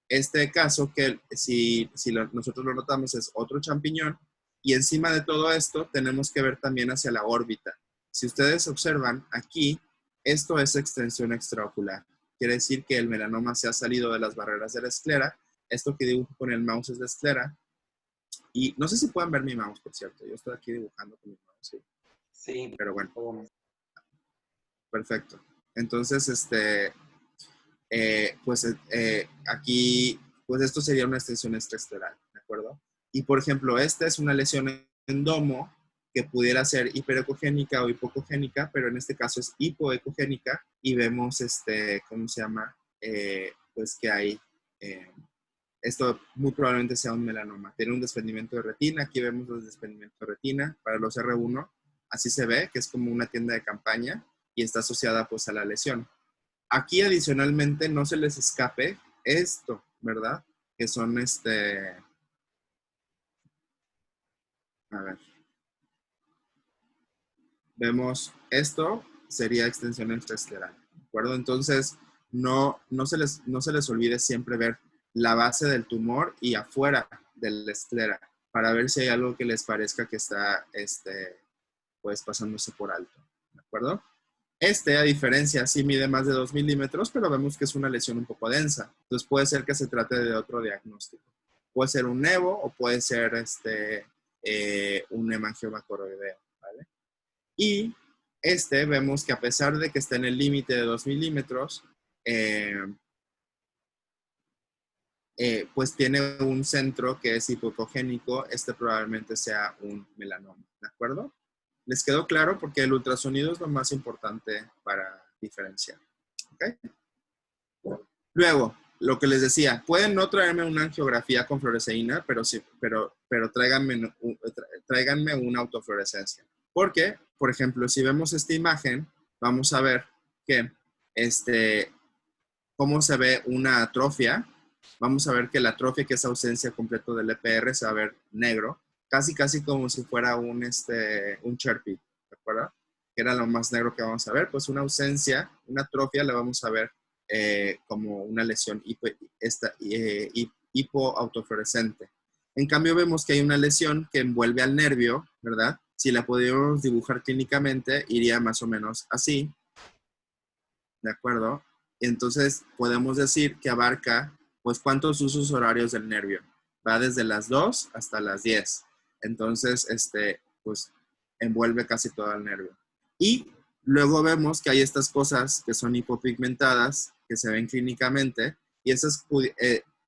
Este caso, que si nosotros lo notamos, es otro champiñón. Y encima de todo esto, tenemos que ver también hacia la órbita. Si ustedes observan aquí, esto es extensión extraocular. Quiere decir que el melanoma se ha salido de las barreras de la esclera. Esto que dibujo con el mouse es la esclera. Y no sé si pueden ver mi mouse, por cierto. Yo estoy aquí dibujando con mi mouse. Sí. Sí. Pero bueno. Perfecto. Entonces, aquí, pues esto sería una extensión extraescleral, ¿de acuerdo? Y, por ejemplo, esta es una lesión en domo que pudiera ser hiperecogénica o hipocogénica, pero en este caso es hipoecogénica y vemos, ¿cómo se llama? Pues que hay, esto muy probablemente sea un melanoma. Tiene un desprendimiento de retina, aquí vemos los desprendimientos de retina para los R1, así se ve, que es como una tienda de campaña y está asociada pues a la lesión. Aquí adicionalmente no se les escape esto, ¿verdad? Que son a ver. Vemos esto, sería extensión extraescleral, ¿de acuerdo? Entonces, no se les olvide siempre ver la base del tumor y afuera de la esclera para ver si hay algo que les parezca que está, pues, pasándose por alto, ¿de acuerdo? A diferencia, sí mide más de 2 milímetros, pero vemos que es una lesión un poco densa. Entonces, puede ser que se trate de otro diagnóstico. Puede ser un nevo o puede ser un hemangioma coroideo, ¿vale? Y vemos que a pesar de que está en el límite de 2 milímetros, pues tiene un centro que es hipoecogénico. Probablemente sea un melanoma, ¿de acuerdo? ¿Les quedó claro? Porque el ultrasonido es lo más importante para diferenciar. ¿Ok? Luego, lo que les decía, pueden no traerme una angiografía con fluoresceína, pero tráiganme una autofluorescencia. Porque, por ejemplo, si vemos esta imagen, vamos a ver que cómo se ve una atrofia. Vamos a ver que la atrofia, que es ausencia completa del EPR, se va a ver negro, casi como si fuera un Sharpie, ¿de acuerdo? Que era lo más negro que vamos a ver. Pues una ausencia, una atrofia, la vamos a ver como una lesión hipoautofluorescente. En cambio, vemos que hay una lesión que envuelve al nervio, ¿verdad? Si la pudiéramos dibujar clínicamente, iría más o menos así, ¿de acuerdo? Entonces, podemos decir que abarca, pues, ¿cuántos usos horarios del nervio? Va desde las 2 hasta las 10. Entonces, pues, envuelve casi todo el nervio. Y luego vemos que hay estas cosas que son hipopigmentadas, que se ven clínicamente, y esas,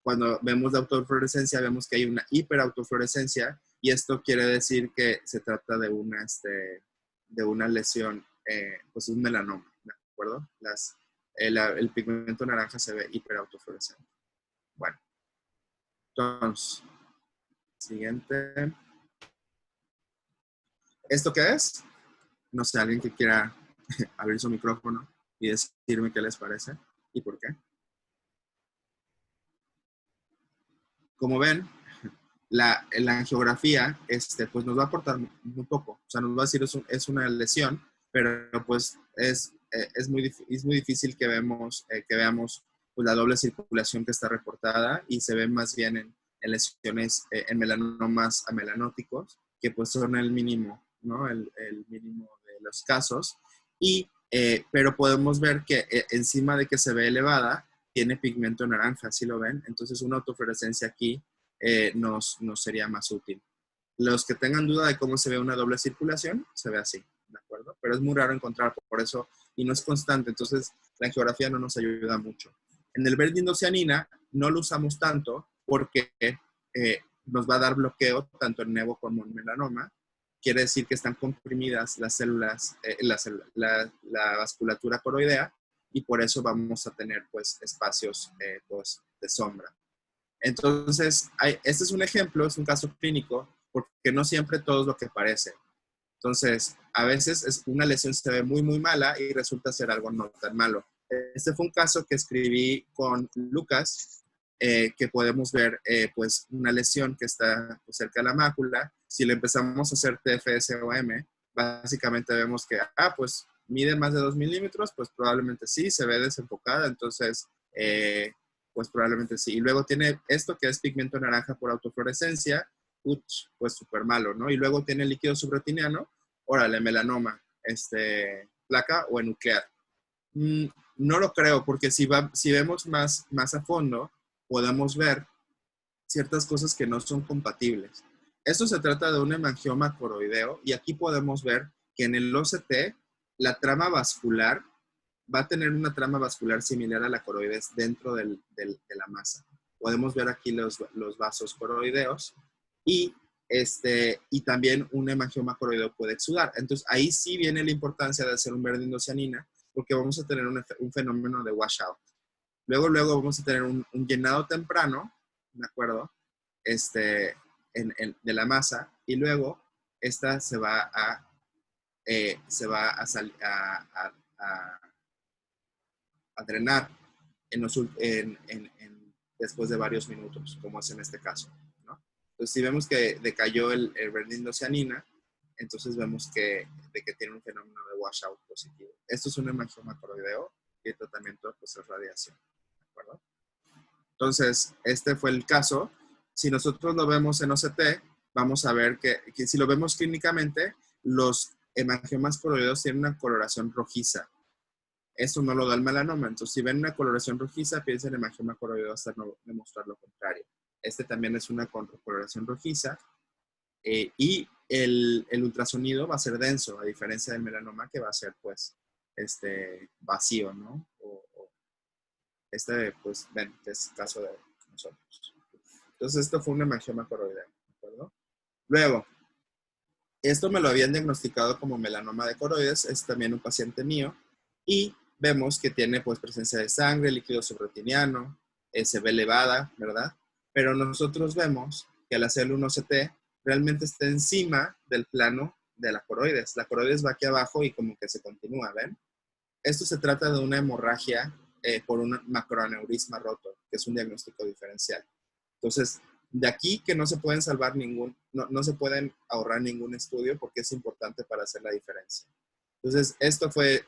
cuando vemos la autofluorescencia, vemos que hay una hiperautofluorescencia, y esto quiere decir que se trata de una lesión, pues un melanoma, ¿de acuerdo? El pigmento naranja se ve hiperautofluorescente. Bueno, entonces, siguiente. ¿Esto qué es? No sé, alguien que quiera abrir su micrófono y decirme qué les parece y por qué. Como ven, la angiografía pues nos va a aportar muy poco. O sea, nos va a decir es una lesión, pero pues es muy difícil que veamos pues, la doble circulación que está reportada, y se ve más bien en lesiones, en melanomas amelanóticos, que pues son el mínimo, ¿no? El mínimo de los casos. Pero podemos ver que encima de que se ve elevada, tiene pigmento naranja, ¿sí lo ven? Entonces una autofluorescencia aquí nos sería más útil. Los que tengan duda de cómo se ve una doble circulación, se ve así, ¿de acuerdo? Pero es muy raro encontrar por eso, y no es constante, entonces la angiografía no nos ayuda mucho. En el verde indocianina no lo usamos tanto porque nos va a dar bloqueo tanto en nevo como en melanoma. Quiere decir que están comprimidas las células, la vasculatura coroidea, y por eso vamos a tener pues espacios pues, de sombra. Entonces, este es un ejemplo, es un caso clínico, porque no siempre todo es lo que parece. Entonces, a veces una lesión se ve muy, muy mala y resulta ser algo no tan malo. Este fue un caso que escribí con Lucas, que podemos ver pues una lesión que está pues, cerca de la mácula. Si le empezamos a hacer TFSOM, básicamente vemos que, pues mide más de 2 milímetros, pues probablemente sí, se ve desenfocada, entonces pues probablemente sí. Y luego tiene esto que es pigmento naranja por autofluorescencia, pues súper malo, ¿no? Y luego tiene líquido subretiniano, órale, melanoma, placa o enuclear. No lo creo, porque si vemos más a fondo, podemos ver ciertas cosas que no son compatibles. Esto se trata de un hemangioma coroideo, y aquí podemos ver que en el OCT la trama vascular va a tener una trama vascular similar a la coroides dentro de la masa. Podemos ver aquí los vasos coroideos, y también un hemangioma coroideo puede exudar. Entonces ahí sí viene la importancia de hacer un verde indocianina, porque vamos a tener un fenómeno de washout. Luego vamos a tener un llenado temprano, ¿de acuerdo? De la masa, y luego esta se va a drenar después de varios minutos, como es en este caso, ¿no? Entonces, si vemos que decayó el verde indocianina, entonces vemos que tiene un fenómeno de washout positivo. Esto es un hemangioma coroideo, y el tratamiento pues, es radiación, ¿de acuerdo? Entonces, este fue el caso. Si nosotros lo vemos en OCT, vamos a ver que si lo vemos clínicamente, los hemangiomas coroideos tienen una coloración rojiza. Eso no lo da el melanoma. Entonces, si ven una coloración rojiza, piensen en hemangioma coroideo hasta no demostrar lo contrario. Este también es una coloración rojiza. Y el ultrasonido va a ser denso, a diferencia del melanoma, que va a ser, pues, vacío, ¿no? Pues, ven, que es el caso de nosotros. Entonces, esto fue un hemangioma coroideo, ¿de acuerdo? Luego, esto me lo habían diagnosticado como melanoma de coroides, es también un paciente mío, y vemos que tiene, pues, presencia de sangre, líquido subretiniano, se ve elevada, ¿verdad? Pero nosotros vemos que al hacerle un OCT, realmente está encima del plano de la coroides. La coroides va aquí abajo y como que se continúa, ¿ven? Esto se trata de una hemorragia por un macroaneurisma roto, que es un diagnóstico diferencial. Entonces, de aquí que no se pueden salvar no se pueden ahorrar ningún estudio porque es importante para hacer la diferencia. Entonces, esto fue,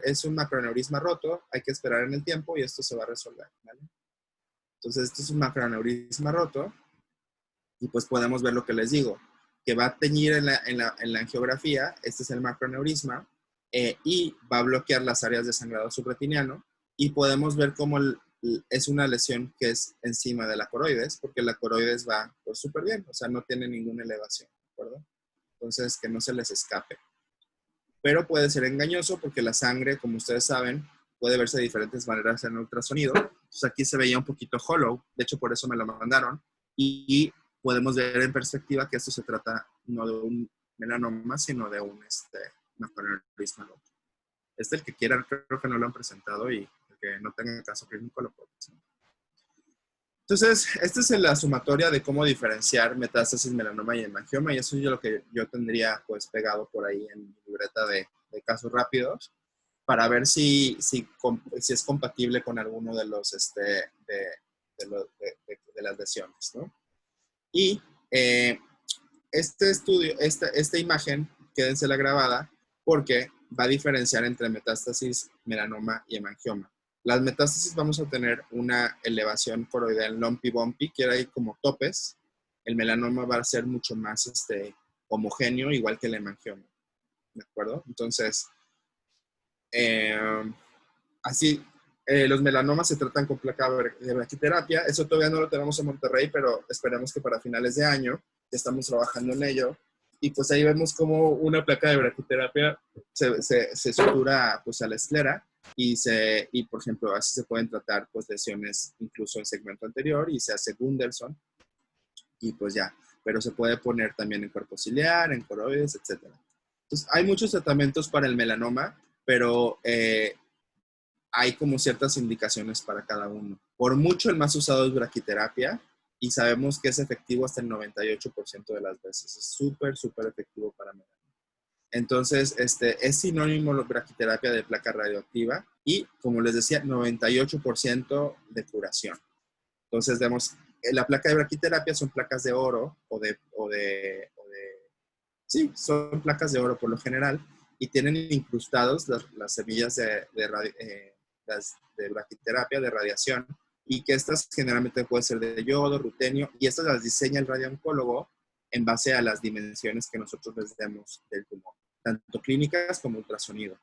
es un macroaneurisma roto, hay que esperar en el tiempo y esto se va a resolver, ¿vale? Entonces, esto es un macroaneurisma roto y pues podemos ver lo que les digo, que va a teñir en la angiografía, este es el macroaneurisma, y va a bloquear las áreas de sangrado subretiniano y podemos ver cómo es una lesión que es encima de la coroides, porque la coroides va pues súper bien, o sea, no tiene ninguna elevación, ¿de acuerdo? Entonces, que no se les escape. Pero puede ser engañoso porque la sangre, como ustedes saben, puede verse de diferentes maneras en ultrasonido. Entonces aquí se veía un poquito hollow, de hecho por eso me lo mandaron, y podemos ver en perspectiva que esto se trata no de un melanoma, sino de un macroaneurisma roto. El que quiera, creo que no lo han presentado y el que no tenga caso clínico lo puede presentar. Entonces, esta es la sumatoria de cómo diferenciar metástasis, melanoma y hemangioma, y eso es lo que yo tendría pues pegado por ahí en mi libreta de casos rápidos para ver si es compatible con alguno de los de las lesiones, ¿no? Y este estudio, esta imagen, quédensela grabada porque va a diferenciar entre metástasis, melanoma y hemangioma. Las metástasis vamos a tener una elevación coroidal lumpy bumpy, que hay como topes. El melanoma va a ser mucho más homogéneo, igual que el hemangioma. ¿De acuerdo? Entonces, así, los melanomas se tratan con placa de braquiterapia. Eso todavía no lo tenemos en Monterrey, pero esperemos que para finales de año estamos trabajando en ello. Y pues ahí vemos cómo una placa de braquiterapia se sutura pues a la esclera y por ejemplo así se pueden tratar pues lesiones incluso en segmento anterior y se hace Gunderson y pues ya, pero se puede poner también en cuerpo ciliar, en coroides, etc. Entonces hay muchos tratamientos para el melanoma, pero hay como ciertas indicaciones para cada uno. Por mucho el más usado es braquiterapia y sabemos que es efectivo hasta el 98% de las veces. Es súper, súper efectivo para melanoma. Entonces, es sinónimo la braquiterapia de placa radioactiva y, como les decía, 98% de curación. Entonces, vemos, la placa de braquiterapia son placas de oro sí, son placas de oro por lo general y tienen incrustados las semillas de braquiterapia, de radiación, y que estas generalmente pueden ser de yodo, rutenio, y estas las diseña el radiooncólogo en base a las dimensiones que nosotros les demos del tumor, tanto clínicas como ultrasonido.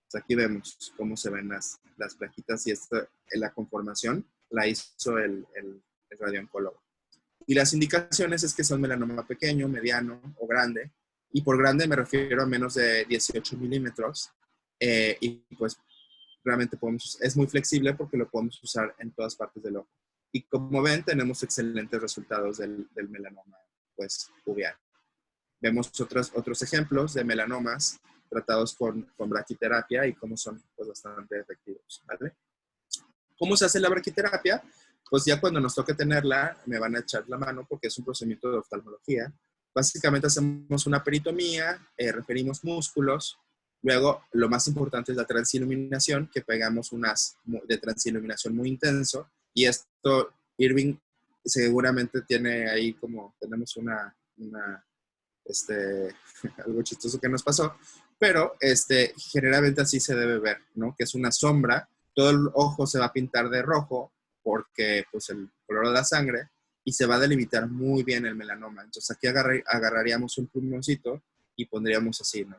Pues aquí vemos cómo se ven las plaquitas y la conformación la hizo el radiooncólogo. Y las indicaciones es que son melanoma pequeño, mediano o grande, y por grande me refiero a menos de 18 milímetros, y pues realmente es muy flexible porque lo podemos usar en todas partes del ojo. Y como ven, tenemos excelentes resultados del melanoma pues uveal. Vemos otros ejemplos de melanomas tratados con braquiterapia y cómo son pues, bastante efectivos, ¿vale? ¿Cómo se hace la braquiterapia? Pues ya cuando nos toque tenerla, me van a echar la mano porque es un procedimiento de oftalmología. Básicamente hacemos una peritomía, referimos músculos. Luego, lo más importante es la transiluminación, que pegamos unas de transiluminación muy intenso. Y esto, Irving seguramente tiene ahí como, tenemos algo chistoso que nos pasó, pero generalmente así se debe ver, ¿no? Que es una sombra, todo el ojo se va a pintar de rojo porque pues el color de la sangre y se va a delimitar muy bien el melanoma. Entonces aquí agarraríamos un plumoncito y pondríamos así, ¿no?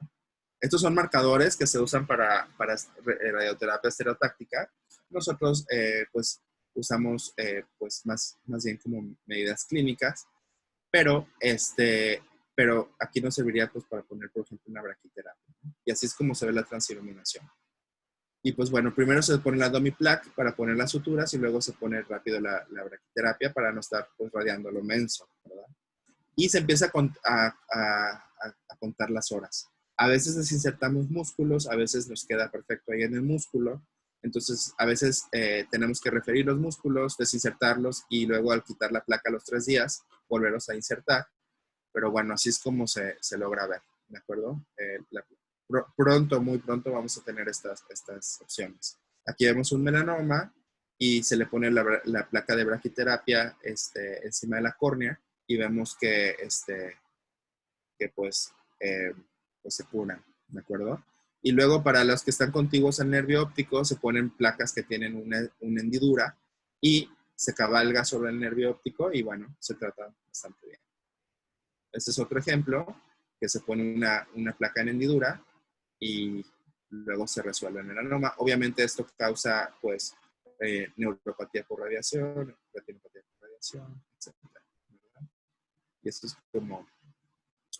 Estos son marcadores que se usan para radioterapia estereotáctica. Nosotros pues usamos pues más bien como medidas clínicas, pero aquí nos serviría pues para poner, por ejemplo, una braquiterapia, ¿no? Y así es como se ve la transiluminación. Y pues bueno, primero se pone la Domiplac para poner las suturas y luego se pone rápido la braquiterapia para no estar pues radiando lo menso, ¿verdad? Y se empieza a contar las horas. A veces desinsertamos músculos, a veces nos queda perfecto ahí en el músculo. Entonces, a veces tenemos que referir los músculos, desinsertarlos y luego al quitar la placa a los 3 días, volverlos a insertar. Pero bueno, así es como se logra ver, ¿de acuerdo? Pronto, muy pronto vamos a tener estas opciones. Aquí vemos un melanoma y se le pone la placa de braquiterapia encima de la córnea y vemos que, pues se curan, ¿de acuerdo? Y luego para los que están contiguos al nervio óptico se ponen placas que tienen una hendidura y se cabalga sobre el nervio óptico y bueno, se trata bastante bien. Este es otro ejemplo, que se pone una placa en hendidura y luego se resuelve el melanoma. Obviamente esto causa, pues, neuropatía por radiación, retinopatía por radiación, etc. Y esto es como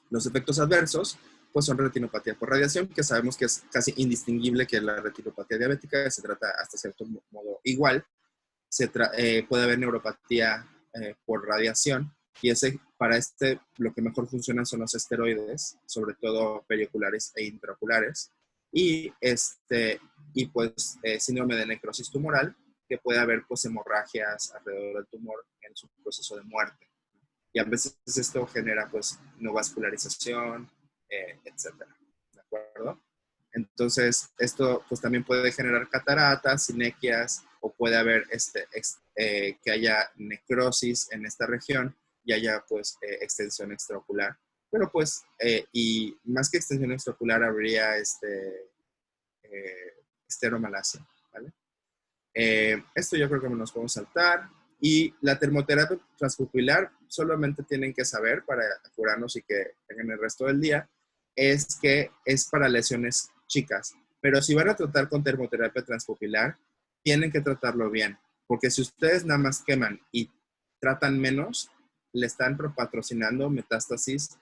los efectos adversos, pues son retinopatía por radiación, que sabemos que es casi indistinguible que la retinopatía diabética, se trata hasta cierto modo igual. Puede haber neuropatía por radiación, y para lo que mejor funcionan son los esteroides, sobre todo perioculares e intraoculares, y pues síndrome de necrosis tumoral, que puede haber pues hemorragias alrededor del tumor en su proceso de muerte. Y a veces esto genera pues no vascularización, etcétera, ¿de acuerdo? Entonces, esto pues también puede generar cataratas, sinequias, o puede haber que haya necrosis en esta región y haya pues extensión extraocular. Pero pues, y más que extensión extraocular, habría esteromalacia, ¿vale? Esto yo creo que nos podemos saltar. Y la termoterapia transpupilar, solamente tienen que saber para curarnos y que tengan el resto del día, es que es para lesiones chicas. Pero si van a tratar con termoterapia transpupilar, tienen que tratarlo bien. Porque si ustedes nada más queman y tratan menos, le están patrocinando metástasis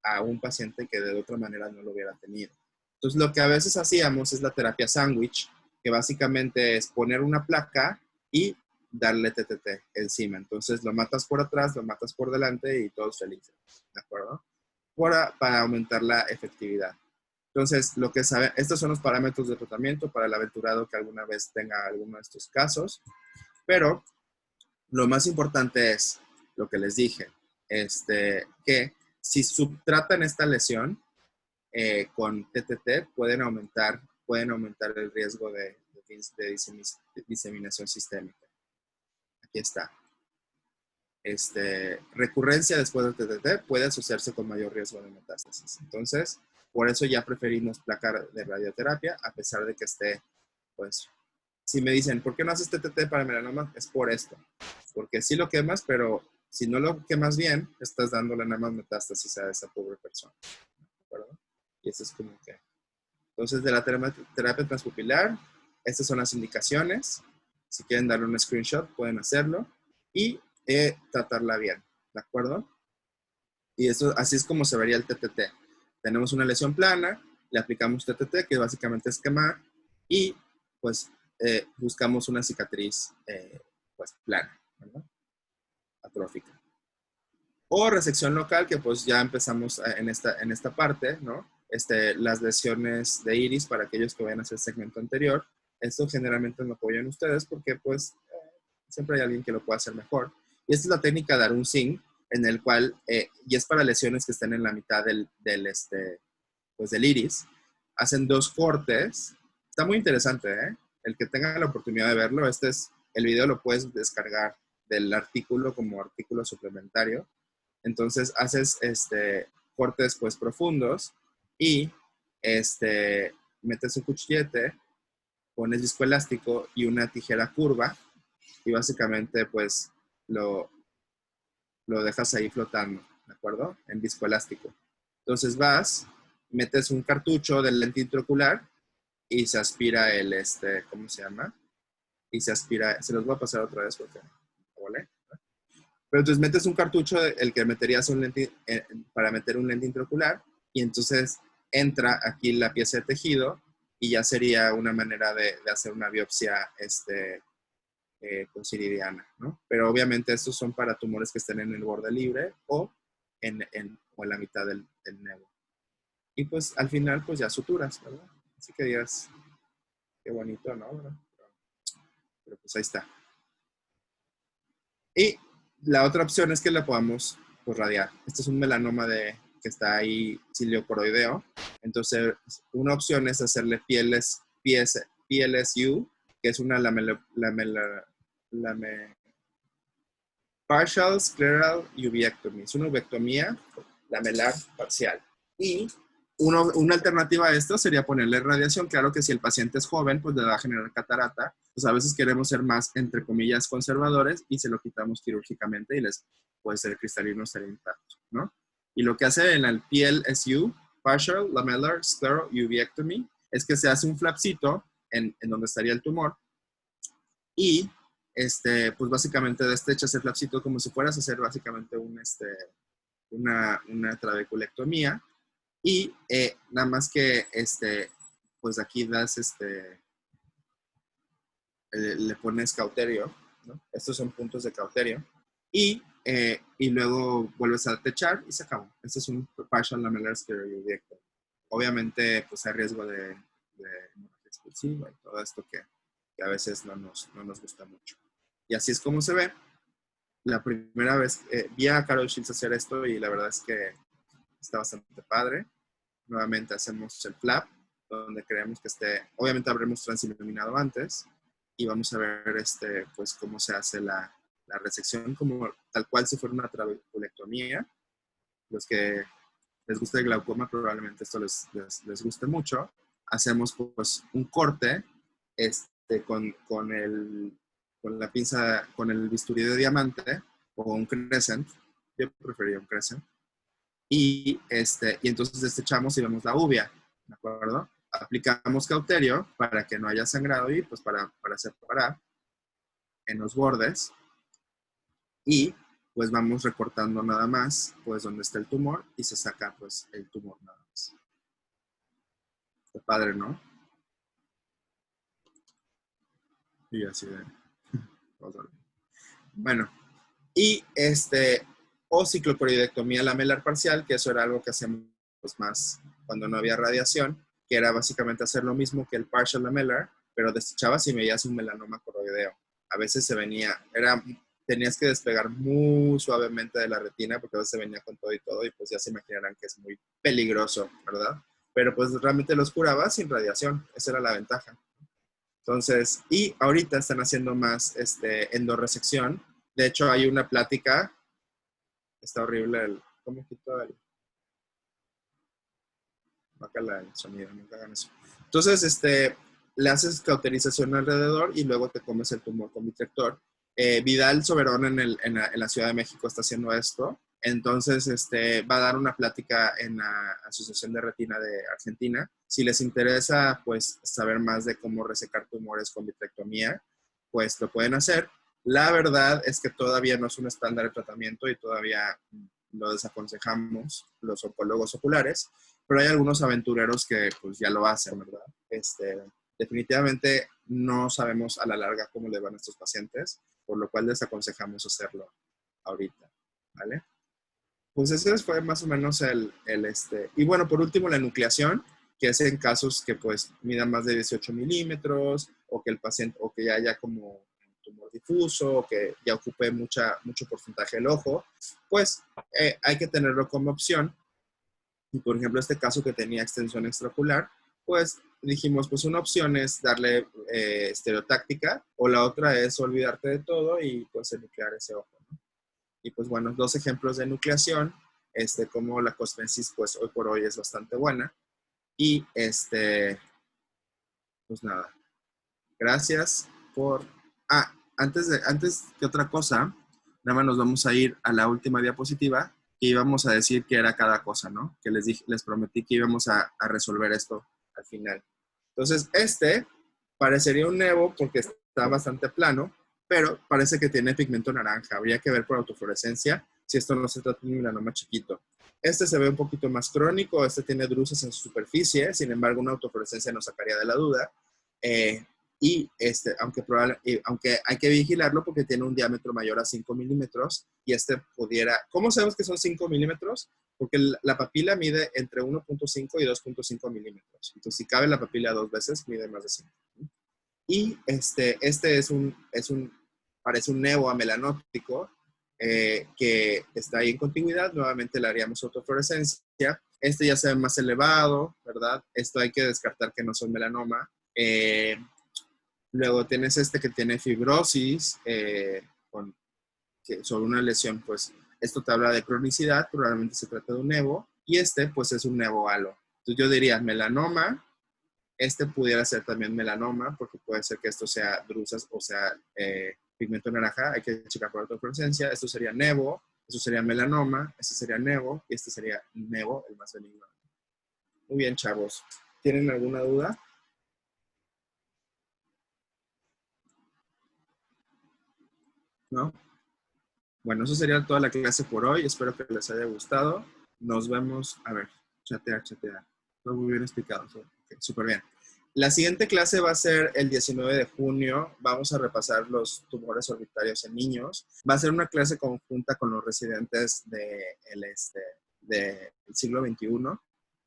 a un paciente que de otra manera no lo hubiera tenido. Entonces, lo que a veces hacíamos es la terapia sándwich, que básicamente es poner una placa y darle TTT encima. Entonces, lo matas por atrás, lo matas por delante y todos felices, ¿de acuerdo? Para aumentar la efectividad. Entonces, estos son los parámetros de tratamiento para el aventurado que alguna vez tenga alguno de estos casos. Pero lo más importante es lo que les dije, que si subtratan esta lesión con TTT, pueden aumentar el riesgo de diseminación sistémica. Aquí está. Recurrencia después del TTT puede asociarse con mayor riesgo de metástasis. Entonces, por eso ya preferimos placa de radioterapia, a pesar de que esté, pues, si me dicen, ¿por qué no haces TTT para melanoma? Es por esto. Porque sí lo quemas, pero si no lo quemas bien, estás dándole nada más metástasis a esa pobre persona. ¿De acuerdo? Y eso es como que... Entonces, de la terapia transpupilar, estas son las indicaciones. Si quieren darle un screenshot, pueden hacerlo. Y tratarla bien, ¿de acuerdo? Y así es como se vería el TTT. Tenemos una lesión plana, le aplicamos TTT, que básicamente es quemar, y pues buscamos una cicatriz pues plana, ¿verdad? Atrófica. O resección local, que pues ya empezamos en esta parte, ¿no? Las lesiones de iris para aquellos que vayan a hacer segmento anterior. Esto generalmente lo apoyan ustedes porque pues siempre hay alguien que lo pueda hacer mejor. Y esta es la técnica de Arun-Singh, en el cual, y es para lesiones que estén en la mitad del iris. Hacen 2 cortes. Está muy interesante, ¿eh? El que tenga la oportunidad de verlo, el video lo puedes descargar del artículo como artículo suplementario. Entonces haces cortes pues profundos y metes un cuchillete, pones viscoelástico y una tijera curva y básicamente pues lo dejas ahí flotando, ¿de acuerdo? En viscoelástico. Entonces metes un cartucho del lente intraocular y se aspira ¿cómo se llama? Y se aspira, se los voy a pasar otra vez porque, ¿vale? Pero entonces metes un cartucho, el que meterías para meter un lente intraocular, y entonces entra aquí la pieza de tejido y ya sería una manera de hacer una biopsia consilidiana, ¿no? Pero obviamente estos son para tumores que estén en el borde libre o en la mitad del nevo. Y pues al final pues ya suturas, ¿verdad? Así que digas, qué bonito, ¿no? Pero pues ahí está. Y la otra opción es que la podamos pues, radiar. Este es un melanoma de que está ahí ciliocoroideo. Entonces, una opción es hacerle PLSU, que es una partial scleral uvectomy. Es una uvectomía lamelar parcial. Y una alternativa a esto sería ponerle radiación. Claro que si el paciente es joven, pues le va a generar catarata. Pues a veces queremos ser más, entre comillas, conservadores y se lo quitamos quirúrgicamente y les puede ser cristalino, ser intacto, ¿no? Y lo que hace en el PLSU, Partial Lamellar Scleral Uvectomy, es que se hace un flapcito en donde estaría el tumor y pues básicamente destechas el flapcito como si fueras a hacer básicamente una trabeculectomía y nada más que pues aquí das le pones cauterio, ¿no? Estos son puntos de cauterio y luego vuelves a techar y se acabó. Este es un partial lamellar scleral uvectomy. Obviamente pues hay riesgo de hemorragia expulsiva y todo esto que a veces no nos gusta mucho. Y así es como se ve. La primera vez vi a Carol Shields hacer esto y la verdad es que está bastante padre. Nuevamente hacemos el flap, donde creemos que obviamente habremos transiluminado antes y vamos a ver pues cómo se hace la resección, como tal cual si fuera una trabeculectomía. Los que les gusta el glaucoma probablemente esto les guste mucho. Hacemos pues un corte con la pinza, con el bisturí de diamante o un crescent. Yo prefería un crescent. Y entonces destechamos y vemos la uvea, ¿de acuerdo? Aplicamos cauterio para que no haya sangrado y pues para separar en los bordes. Y pues vamos recortando nada más, pues donde está el tumor y se saca pues el tumor nada más. Está padre, ¿no? Y así de... Bueno, y o cicloporoidectomía lamelar parcial, que eso era algo que hacíamos pues, más cuando no había radiación, que era básicamente hacer lo mismo que el partial lamellar, pero desechabas y veías un melanoma coroideo. A veces tenías que despegar muy suavemente de la retina, porque a veces se venía con todo y pues ya se imaginarán que es muy peligroso, ¿verdad? Pero pues realmente los curabas sin radiación, esa era la ventaja. Entonces, y ahorita están haciendo más endorresección. De hecho, hay una plática. Está horrible ¿cómo quito el? Bácala el sonido, nunca hagan eso. Entonces, le haces cauterización alrededor y luego te comes el tumor con vitrector. Vidal Soberón en la Ciudad de México está haciendo esto. Entonces, va a dar una plática en la Asociación de Retina de Argentina. Si les interesa, pues, saber más de cómo resecar tumores con vitrectomía, pues lo pueden hacer. La verdad es que todavía no es un estándar de tratamiento y todavía lo desaconsejamos los oncólogos oculares, pero hay algunos aventureros que pues ya lo hacen, ¿verdad? Definitivamente no sabemos a la larga cómo le van a estos pacientes, por lo cual desaconsejamos hacerlo ahorita, ¿vale? Pues ese fue más o menos Y bueno, por último, la enucleación, que es en casos que pues midan más de 18 milímetros o que el paciente, o que ya haya como tumor difuso o que ya ocupe mucho porcentaje del ojo, pues hay que tenerlo como opción. Y por ejemplo, este caso que tenía extensión extraocular, pues dijimos, pues una opción es darle estereotáctica o la otra es olvidarte de todo y pues enuclear ese ojo, ¿no? Y pues bueno, 2 ejemplos de enucleación, como la cosmensis pues hoy por hoy es bastante buena. Y pues nada, gracias por... antes que otra cosa, nada más nos vamos a ir a la última diapositiva que íbamos a decir qué era cada cosa, ¿no? Que les prometí que íbamos a resolver esto al final. Entonces, parecería un nevo porque está bastante plano, pero parece que tiene pigmento naranja. Habría que ver por autofluorescencia si esto no se trata de un melanoma chiquito. Se ve un poquito más crónico, tiene druses en su superficie, sin embargo, una autofluorescencia nos sacaría de la duda. Aunque hay que vigilarlo porque tiene un diámetro mayor a 5 milímetros y pudiera... ¿Cómo sabemos que son 5 milímetros? Porque la papila mide entre 1.5 y 2.5 milímetros. Entonces, si cabe la papila 2 veces, mide más de 5. Y parece un neoamelanóptico que está ahí en continuidad. Nuevamente le haríamos autofluorescencia Este ya se ve más elevado, ¿verdad? Esto hay que descartar que no son melanoma. Luego tienes este que tiene fibrosis sobre una lesión, pues esto te habla de cronicidad, probablemente se trata de un nevo, y este pues es un nevo halo. Entonces yo diría melanoma, este pudiera ser también melanoma, porque puede ser que esto sea drusas o sea pigmento naranja, hay que checar por autofluorescencia. Esto sería nevo, esto sería melanoma, este sería nevo, y este sería nevo, el más benigno. Muy bien, chavos. ¿Tienen alguna duda? ¿No? Bueno, eso sería toda la clase por hoy. Espero que les haya gustado. Nos vemos. A ver, chatear. Todo muy bien explicado. Okay, súper bien. La siguiente clase va a ser el 19 de junio. Vamos a repasar los tumores orbitarios en niños. Va a ser una clase conjunta con los residentes del siglo XXI.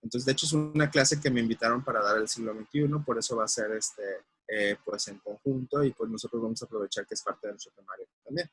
Entonces, de hecho, es una clase que me invitaron para dar el siglo XXI. Por eso va a ser pues en conjunto, y pues nosotros vamos a aprovechar que es parte de nuestro temario también.